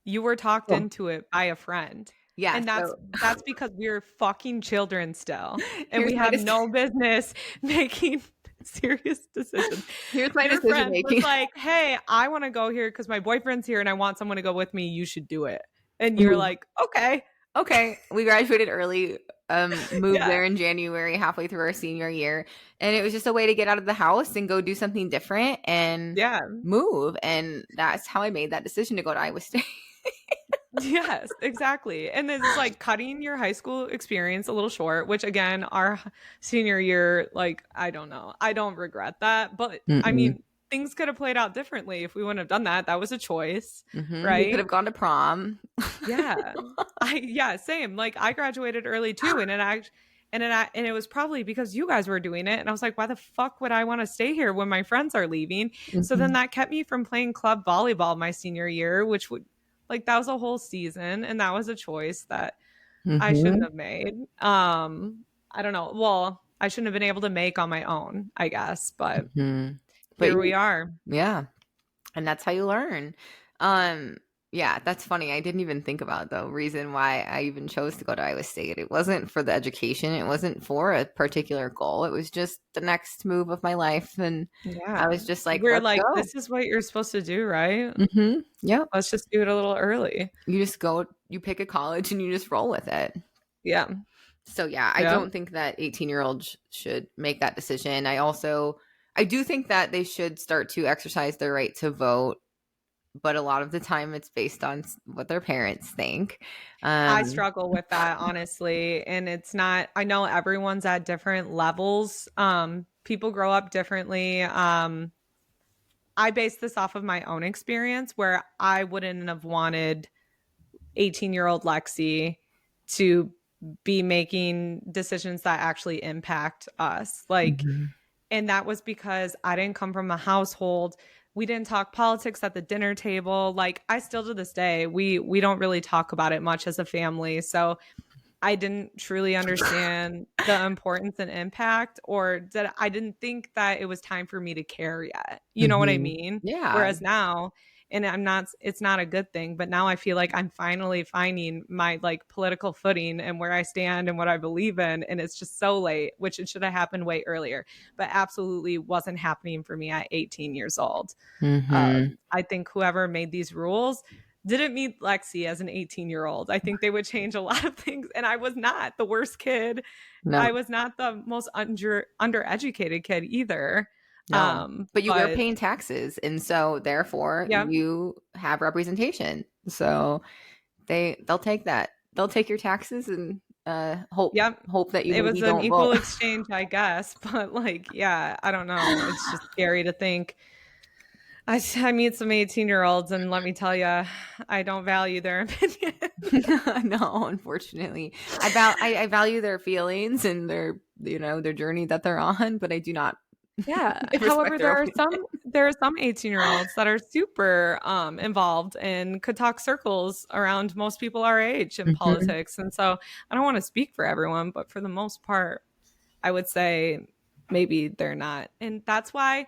You were talked Cool. into it by a friend. Yeah, And so that's because we're fucking children still. And here's we my have no business making serious decisions. here's my Your decision friend was making. like, "Hey, I want to go here because my boyfriend's here and I want someone to go with me. You should do it." And you're Ooh, like, "Okay." Okay, we graduated early, moved Yeah. there in January, halfway through our senior year, and it was just a way to get out of the house and go do something different and Yeah. move, and that's how I made that decision to go to Iowa State. Yes, exactly. And this is like cutting your high school experience a little short, which again, our senior year, like, I don't know. I don't regret that. But I Mm-mm. mean, things could have played out differently if we wouldn't have done that. That was a choice, We could right? have gone to prom. Yeah. Yeah, same. Like I graduated early too, and it was probably because you guys were doing it. And I was like, why the fuck would I want to stay here when my friends are leaving? So then Mhm. that kept me from playing club volleyball my senior year, which would like that was a whole season, and that was a choice that I shouldn't Mhm. have made. I don't know. Well, I shouldn't have been able to make on my own, I guess, but Mhm. But here we you, are. yeah, and that's how you learn. Um, yeah, that's funny. I didn't even think about the reason why I even chose to go to Iowa State. It wasn't for the education. It wasn't for a particular goal. It was just the next move of my life, and I Yeah. was just like, We're "Let's like, go." this is what you're supposed to do, right? Yep. Let's just do it a little early. You just go. You pick a college, and you just roll with it. Yeah. So yeah, I Yeah. don't think that 18-year-olds should make that decision. I do think that they should start to exercise their right to vote, but a lot of the time it's based on what their parents think. I Um, struggle with that honestly, and it's not I know everyone's at different levels. People grow up differently. I base this off of my own experience where I wouldn't have wanted 18-year-old Lexie to be making decisions that actually impact us. Like, mhm, and that was because I didn't come from a household. We didn't talk politics at the dinner table. Like I still to this day, we don't really talk about it much as a family. So I didn't truly understand the importance and impact, or that I didn't think that it was time for me to care yet. You know what I mhm. mean? Yeah. Whereas now, and it's not a good thing, but now I feel like I'm finally finding my like political footing and where I stand and what I believe in. And it's just so late, which it should have happened way earlier, but absolutely wasn't happening for me at 18 years old. Mhm. I think whoever made these rules didn't meet Lexi as an 18-year-old. I think they would change a lot of things. And I was not the worst kid. No, I was not the most undereducated kid either. no. But you were But paying taxes, and so therefore yeah, you have representation. So they'll take that. They'll take your taxes and yeah, hope that you it was maybe an don't vote. equal exchange, I guess. But like, yeah, I don't know. It's just scary to think. I meet some 18-year-olds, and let me tell you, I don't value their opinion. No, unfortunately. I value their feelings and their journey that they're on, but I do not Yeah. respect However, their opinion. there are some 18-year-olds that are super involved and could talk circles around most people our age in Mhm, politics. And so I don't want to speak for everyone, but for the most part, I would say maybe they're not. And that's why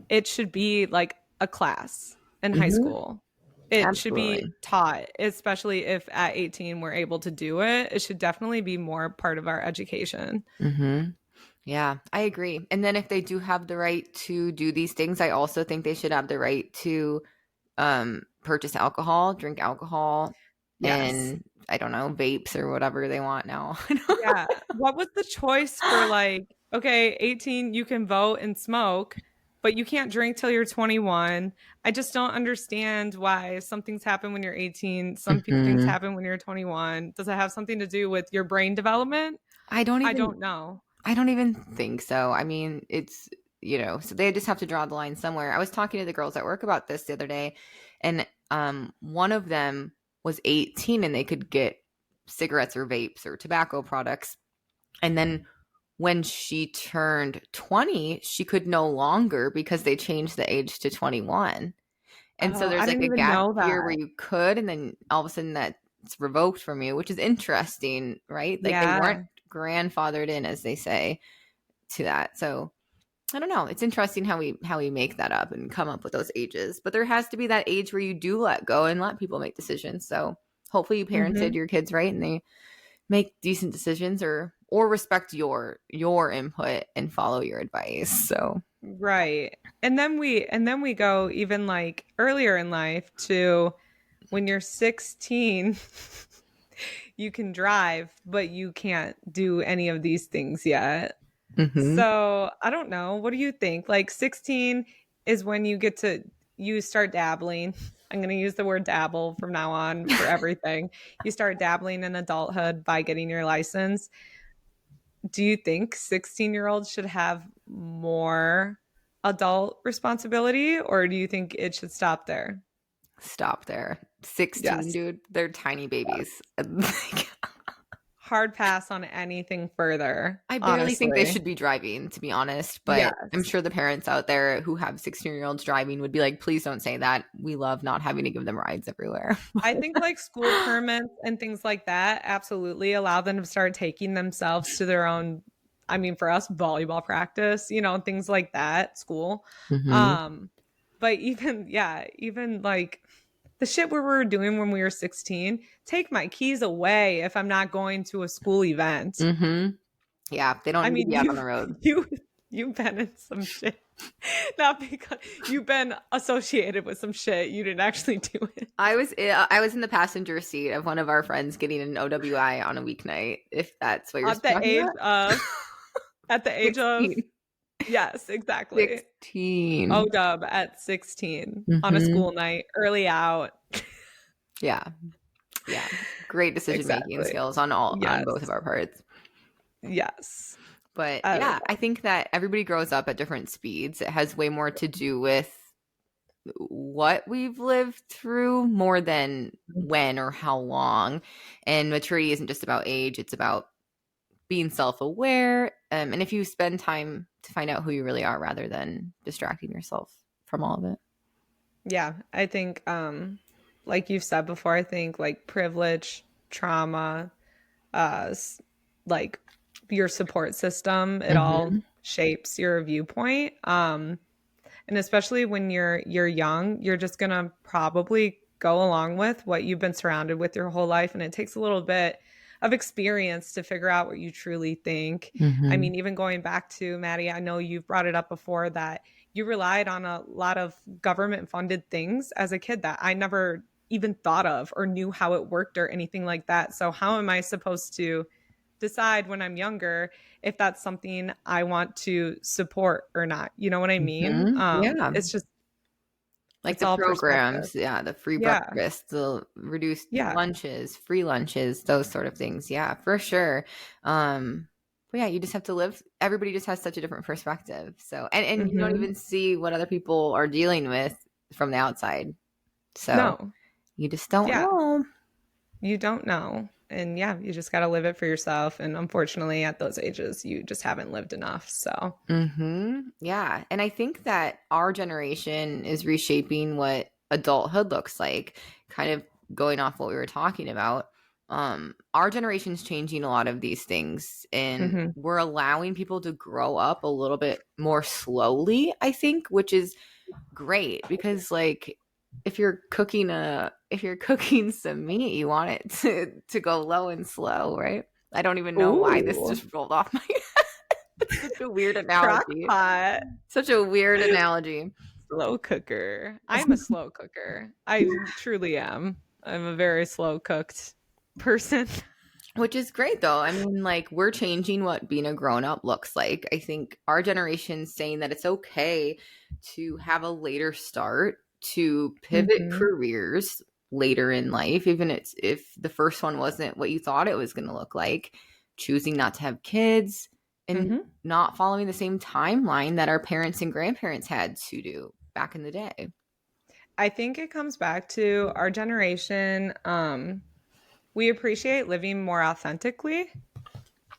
it should be like a class in high mhm, school. It should be absolutely. taught, especially if at 18 we're able to do it. It should definitely be more part of our education. Mhm. Yeah, I agree. And then if they do have the right to do these things, I also think they should have the right to purchase alcohol, drink alcohol, Yes. and I don't know, vapes or whatever they want now. Yeah. What was the choice for like, okay, 18, you can vote and smoke, but you can't drink till you're 21. I just don't understand why some things happen when you're 18, things Mhm. happen when you're 21. Does it have something to do with your brain development? I don't I even don't know. I don't even think so. I mean, so they just have to draw the line somewhere. I was talking to the girls at work about this the other day, and one of them was 18 and they could get cigarettes or vapes or tobacco products. And then when she turned 20, she could no longer because they changed the age to 21. And so Oh, I there's like didn't a even gap know year that. where you could, and then all of a sudden that's revoked from you, which is interesting, right? Like they weren't Yeah. grandfathered in, as they say, to that. So I don't know. It's interesting how we make that up and come up with those ages. But there has to be that age where you do let go and let people make decisions. So hopefully you parented Hmm. your kids right and they make decent decisions or respect your input and follow your advice. So Right. And then we go even like earlier in life to when you're 16 you can drive, but you can't do any of these things yet. Mm-hmm. So I don't know. What do you think? Like 16 is when you start dabbling. I'm going to use the word dabble from now on for everything. You start dabbling in adulthood by getting your license. Do you think 16-year-olds should have more adult responsibility, or do you think it should stop there? Stop there. 16, Yes. dude. They're tiny babies. Hard pass on anything further, I barely think they honestly. should be driving, to be honest. But I'm Yes. sure the parents out there who have 16-year-olds driving would be like, please don't say that. We love not having to give them rides everywhere. I think like school permits and things like that absolutely allow them to start taking themselves to their own, I mean, for us, volleyball practice, things like that, school. Mm-hmm. Um, but even, yeah, even like the shit we were doing when we were 16, take my keys away if I'm not going to a school event. Mm-hmm. Yeah, they don't I need to mean, be out on the road. you've been in some shit. Not because you've been associated with some shit. You didn't actually do it. I was in the passenger seat of one of our friends getting an OWI on a weeknight, if that's what you're At the talking age about. of at the age of 16. yes, exactly. 16. OW at 16 on a Mm-hmm. school night, early out. Yeah. Yeah. Great decision making Exactly. skills on both of Yes. our parts. Yes. But I don't yeah, know. I think that everybody grows up at different speeds. It has way more to do with what we've lived through more than when or how long. And maturity isn't just about age, it's about being self-aware, and if you spend time to find out who you really are rather than distracting yourself from all of it. Yeah, I think like you've said before, I think like privilege, trauma, like your support system, it all Mm-hmm. shapes your viewpoint. And especially when you're young, you're just gonna probably go along with what you've been surrounded with your whole life, and it takes a little bit of experience to figure out what you truly think. I Mm-hmm. mean, even going back to Maddie, I know you've brought it up before that you relied on a lot of government funded things as a kid that I never even thought of or knew how it worked or anything like that. So how am I supposed to decide when I'm younger if that's something I want to support or not? You know what I mean? Mm-hmm. Yeah, It's just like it's the all perspective. programs, yeah, the free Yeah. breakfast, the reduced Yeah. lunches, free lunches, those sort of things. Yeah, for sure. But yeah, you just have to live. Everybody just has such a different perspective. So, and you don't Hmm. even see what other people are dealing with from the outside. So No. you just don't Yeah. know. You don't know. And yeah, you just got to live it for yourself. And unfortunately, at those ages, you just haven't lived enough. So, Yeah. And I think that our generation is reshaping what adulthood looks like, kind of going off what we were talking about. Our generation's changing a lot of these things, and mhm. we're allowing people to grow up a little bit more slowly, I think, which is great because like if you're cooking some meat, you want it to go low and slow, right? I don't even know why this Ooh, just rolled off my it's such a weird crock analogy. pot. Such a weird analogy. Slow cooker. I'm a slow cooker. I truly am. I'm a very slow cooked person. Which is great though. I mean, like we're changing what being a grown up looks like. I think our generation's saying that it's okay to have a later start, to pivot Hmm. careers later in life, even if the first one wasn't what you thought it was going to look like, choosing not to have kids and Hmm. not following the same timeline that our parents and grandparents had to do back in the day. I think it comes back to our generation. We appreciate living more authentically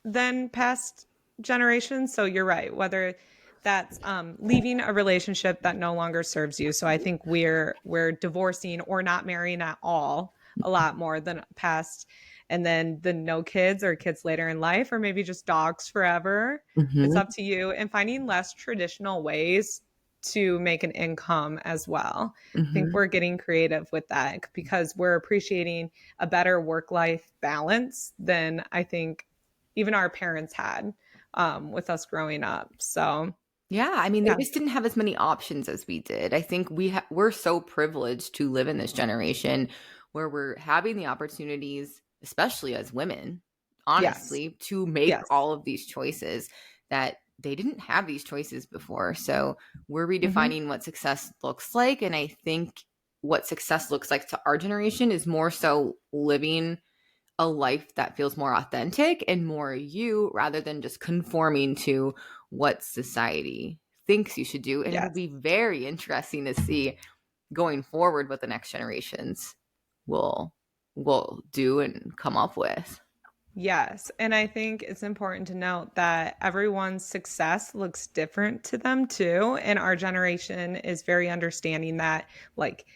than past generations. So you're right. Whether that's leaving a relationship that no longer serves you. So I think we're divorcing or not marrying at all a lot more than past. And then the no kids or kids later in life, or maybe just dogs forever. It's Mm-hmm. up to you. And finding less traditional ways to make an income as well. I think Mm-hmm. we're getting creative with that because we're appreciating a better work life balance than I think even our parents had with us growing up. So, Yeah, I mean, they yeah. just didn't have as many options as we did. I think we're so privileged to live in this generation where we're having the opportunities especially as women, Yes. honestly, to make Yes. all of these choices that they didn't have these choices before. So we're Hmm. redefining what success looks like. And I think what success looks like to our generation is more so living a life that feels more authentic and more you rather than just conforming to what society thinks you should do. And it'll Yes. be very interesting to see going forward what the next generations will will do and come up with. Yes. And I think it's important to note that everyone's success looks different to them too. And our generation is very understanding that, like,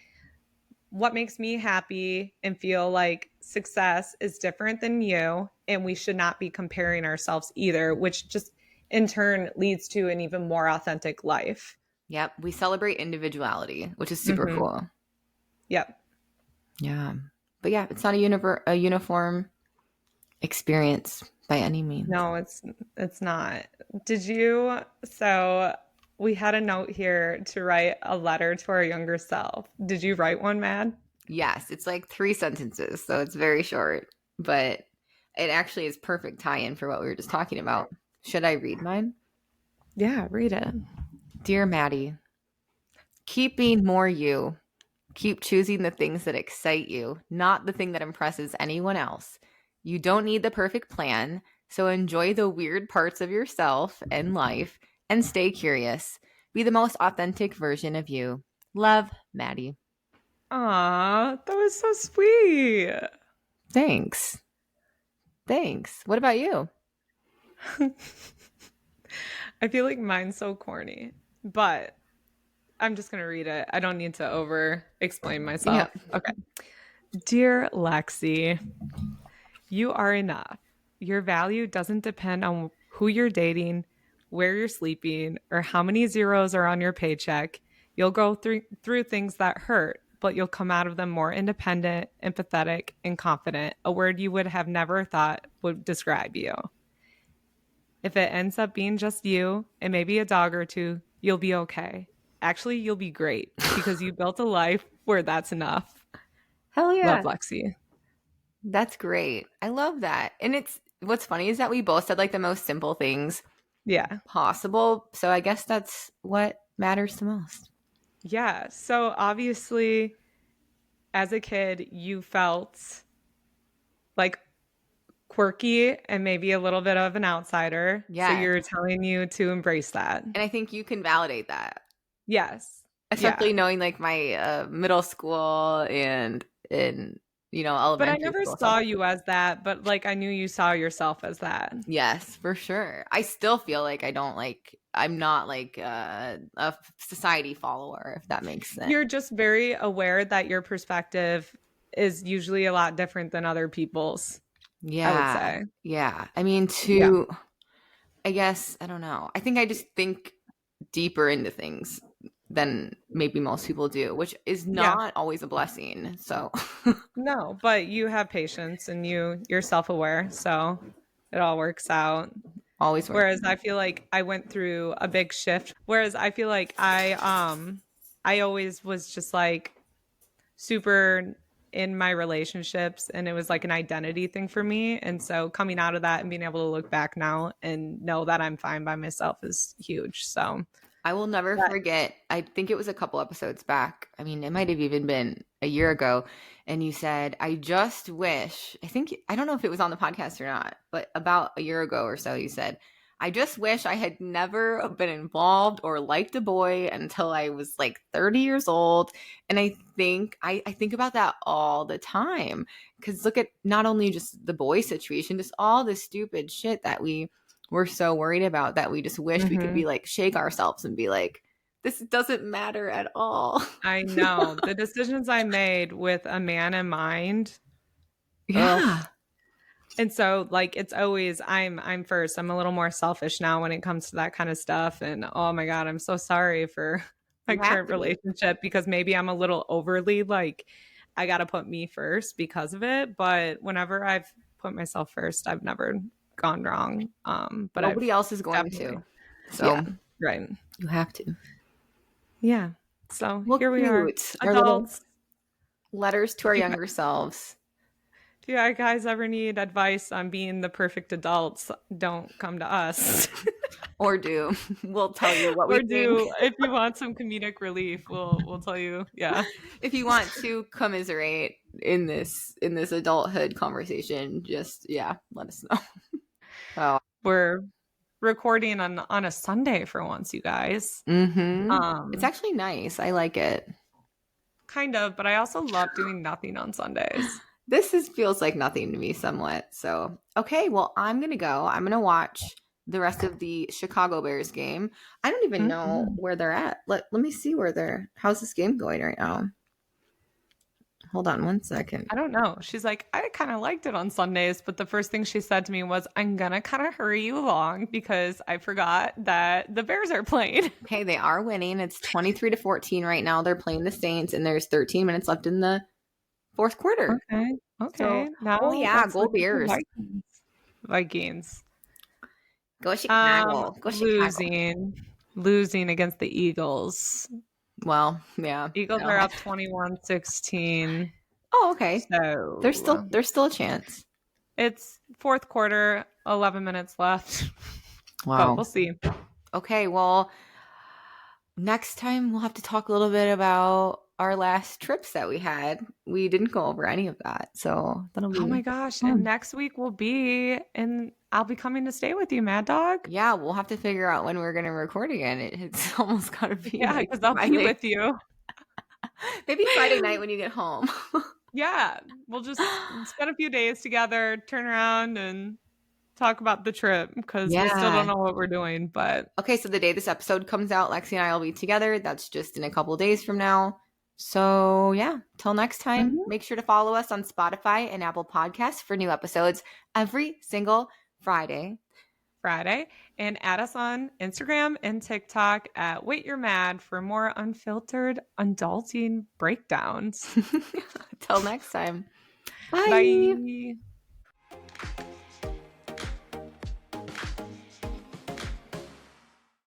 what makes me happy and feel like success is different than you. And we should not be comparing ourselves either, which just in turn leads to an even more authentic life. Yep, we celebrate individuality, which is super Hmm. cool. Yep. Yeah. But yeah, it's not a uniform experience by any means. No, it's not. Did you so we had a note here to write a letter to our younger self. Did you write one, Mad? Yes, it's like 3 sentences, so it's very short, but it actually is perfect tie-in for what we were just talking about. Should I read mine? Yeah, read it. Dear Maddie, keep being more you. Keep choosing the things that excite you, not the thing that impresses anyone else. You don't need the perfect plan, so enjoy the weird parts of yourself and life and stay curious. Be the most authentic version of you. Love, Maddie. Aw, that was so sweet. Thanks. Thanks. What about you? I feel like mine's so corny, but I'm just gonna read it. I don't need to over explain Yeah. myself. Okay. Dear Lexie, you are enough. Your value doesn't depend on who you're dating, where you're sleeping, or how many zeros are on your paycheck. You'll go through things that hurt, but you'll come out of them more independent, empathetic, and confident, a word you would have never thought would describe you. If it ends up being just you and maybe a dog or two, you'll be okay. Actually, you'll be great because you built a life where that's enough. Hell Love, yeah. Lexie. That's great. I love that. And it's what's funny is that we both said like the most simple things Yeah. possible. So I guess that's what matters the most. Yeah. So obviously, as a kid, you felt like quirky and maybe a little bit of an outsider. So Yes. you're telling you to embrace that. And I think you can validate that, Yes. Yeah. especially knowing like my middle school and But I elementary never school stuff. saw you as that, but like I knew you saw yourself as that. Yes, for sure. I still feel like I'm not like a society follower, if that makes sense. You're just very aware that your perspective is usually a lot different than other people's, I would Yeah. say. Yeah. I mean, Yeah. I guess, I don't know. I think I just think deeper into things than maybe most people do, which is Yeah. not always a blessing. So No, but you have patience and you're self-aware, so it all works out. always work. Whereas I feel like I went through a big shift. Whereas I feel like I always was just like super in my relationships and it was like an identity thing for me. And so coming out of that and being able to look back now and know that I'm fine by myself is huge. So I will never that, forget. I think it was a couple episodes back. I mean, it might have even been a year ago. And you said, I just wish, I don't know if it was on the podcast or not, but about a year ago or so, you said, I just wish I had never been involved or liked a boy until I was like 30 years old. And I think about that all the time. Because look at not only just the boy situation, just all the stupid shit that we're so worried about that we just wish we could mhm. be like shake ourselves and be like, this doesn't matter at all. I know the decisions I made with a man in mind. Ugh. Yeah. And so like it's always I'm first. I'm a little more selfish now when it comes to that kind of stuff. And oh my God, I'm so sorry for my You have current to be. relationship because maybe I'm a little overly like I gotta put me first because of it. But whenever I've put myself first, I've never gone wrong. But I've Nobody else is going definitely to. yeah, So right. you have to. Yeah. So Well, here we are. cute. Our little Adults. letters to our You younger selves. If you guys ever need advice on being the perfect adults, don't come to us. Or do. We'll tell you what we Or think. do if you want some comedic relief, we'll tell you. Yeah. If you want to commiserate in this adulthood conversation, just let us know. Oh. We're recording on a Sunday for once, you guys. It's actually nice. I like it. Kind of, but I also love doing nothing on Sundays. This feels like nothing to me somewhat. So, okay, well, I'm going to go. I'm going to watch the rest of the Chicago Bears game. I don't even know where they're at. Let me see how's this game going right now? Hold on one second. I don't know. She's like, I kind of liked it on Sundays, but the first thing she said to me was, I'm going to kind of hurry you along because I forgot that the Bears are playing. Hey, they are winning. It's 23-14 right now. They're playing the Saints, and there's 13 minutes left in the fourth quarter. Okay. So, Now, go Bears. Vikings. Go Chicago. Go Chicago. Losing against the Eagles. Well, yeah. Eagles are up 21-16. Oh, okay. So there's still a chance. It's fourth quarter, 11 minutes left. Wow. But we'll see. Okay, well, next time we'll have to talk a little bit about our last trips that we had. We didn't go over any of that, so that'll be. Oh my gosh! Fun. And next week will be, and I'll be coming to stay with you, Mad Dog. Yeah, we'll have to figure out when we're gonna record again. It's almost gotta be. Yeah, because I'll be with you. Maybe Friday night when you get home. Yeah, we'll just spend a few days together, turn around, and talk about the trip because we still don't know what we're doing. But okay, so the day this episode comes out, Lexie and I will be together. That's just in a couple days from now. So yeah, till next time, make sure to follow us on Spotify and Apple Podcasts for new episodes every single Friday. And add us on Instagram and TikTok at Wait You're Mad for more unfiltered adulting breakdowns. Till next time. Bye.